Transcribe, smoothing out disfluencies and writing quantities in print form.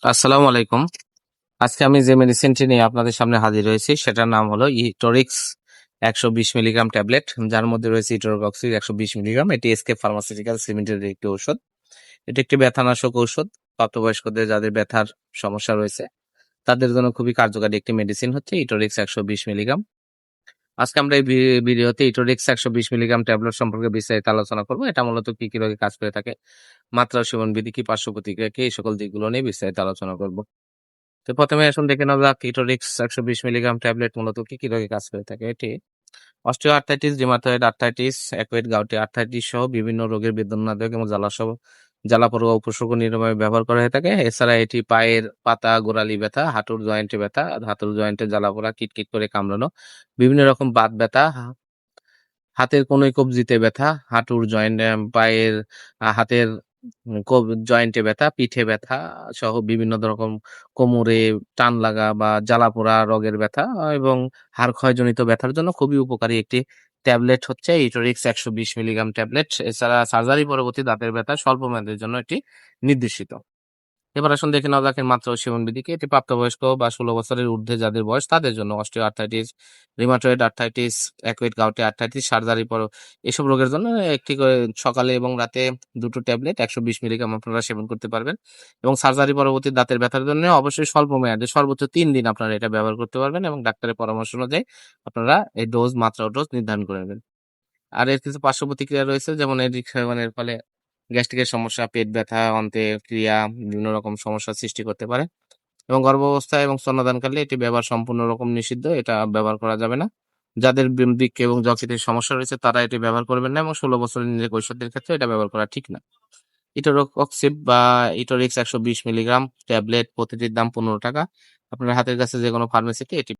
আসসালামু আলাইকুম। আজকে আমি যে মেডিসিনটি নিয়ে আপনাদের সামনে হাজির হয়েছি সেটার নাম হলো ইটোরিক্স 120 মিলিগ্রাম ট্যাবলেট, যার মধ্যে রয়েছে ইটোরক্সির 120 মিলিগ্রাম। এটি এসকে ফার্মাসিউটিক্যালস লিমিটেডের একটি ঔষধ। এটি একটি ব্যথানাশক ঔষধ। প্রাপ্তবয়স্কদের যাদের ব্যথার সমস্যা রয়েছে তাদের জন্য খুবই কার্যকারী একটি মেডিসিন হচ্ছে ইটোরিক্স 120 মিলিগ্রাম। আজকে আমরা এই ভিডিওতে ইটোরিক্স 120 মিলিগ্রাম ট্যাবলেট সম্পর্কে বিস্তারিত আলোচনা করব। এটা মূলত কি কি রোগে কাজ করে থাকে, মাত্রা ও সেবন বিধি কি, পার্শ্ব প্রতিক্রিয়া কি, এই সকল দিকগুলো নিয়ে বিস্তারিত আলোচনা করব। তো প্রথমে আসুন দেখে নেওয়া যাক ইটোরিক্স 120 মিলিগ্রাম ট্যাবলেট মূলত কি কি রোগে কাজ করে থাকে। এটি osteoarthritis, rheumatoid arthritis, acute gouty arthritis সহ বিভিন্ন রোগের বেদনাদায়ক এবং জ্বালাপোড়া উপসর্গ নিরাময়ে ব্যবহার করা হয়ে থাকে। এছাড়া এটি পায়ের পাতা, গোড়ালি ব্যথা, হাঁটুর জয়েন্টে ব্যথা, হাঁটুর জয়েন্টে জ্বালাপোড়া, কিটকিট করে কামড়ানো, বিভিন্ন রকম বাত ব্যথা, হাতের কনুই কবজিতে ব্যথা, হাঁটুর জয়েন্ট, পায়ের হাতের জয়েন্টে ব্যথা, পিঠে ব্যথা সহ বিভিন্ন রকম কোমরে টান লাগা বা জ্বালাপোড়া রোগের ব্যথা এবং হাড় ক্ষয়জনিত ব্যথার জন্য খুবই উপকারী একটি ট্যাবলেট হচ্ছে ইটোরিক্স 120 মিলিগ্রাম ট্যাবলেট। এছাড়া সার্জারি পরবর্তী দাঁতের ব্যথা স্বল্প মেয়াদের জন্য এটি নির্দেশিত। এবার আসুন দেখে নেওয়া যাক এর মাত্রা ও সেবন বিধি কি। এটি প্রাপ্তবয়স্ক বা 16 বছরের ঊর্ধ্বে যাদের বয়স তাদের জন্য osteoarthritis, rheumatoid arthritis, acute gouty arthritis, surgery পর এসব রোগের জন্য একটি করে সকালে এবং রাতে 2 টো ট্যাবলেট 120 মিলিগ্রাম আপনারা সেবন করতে পারবেন। এবং সার্জারি পরবর্তী দাঁতের ব্যথার জন্য অবশ্যই স্বল্প মেয়াদে সর্বোচ্চ 3 দিন আপনারা এটা ব্যবহার করতে পারবেন এবং ডাক্তারের পরামর্শ অনুযায়ী আপনারা এই মাত্রা ও ডোজ নির্ধারণ করে নেবেন। আর এর কিছু পার্শ্ব প্রতিক্রিয়া রয়েছে, যেমন এর সেবনের ফলে গ্যাস্ট্রিকের সমস্যা, পেট ব্যথা, অন্ত্রের বিভিন্ন রকম সমস্যার সৃষ্টি করতে পারে এবং গর্ভাবস্থায় এবং স্তন্যদানকালে এটি ব্যবহার সম্পূর্ণ রকম নিষিদ্ধ। এটা ব্যবহার করা যাবে না। যাদের বৃক্ক এবং যকৃতের সমস্যা রয়েছে তারা এটি ব্যবহার করবেন না এবং 16 বছরের নিচে কৈশোরদের ক্ষেত্রে এটা ব্যবহার করা ঠিক না। ইটোরক্সিব বা ইটোরিক্স 120 মিলিগ্রাম ট্যাবলেট প্রতিটির দাম 15 টাকা। আপনার হাতের কাছে যে কোনো ফার্মেসিতে এটি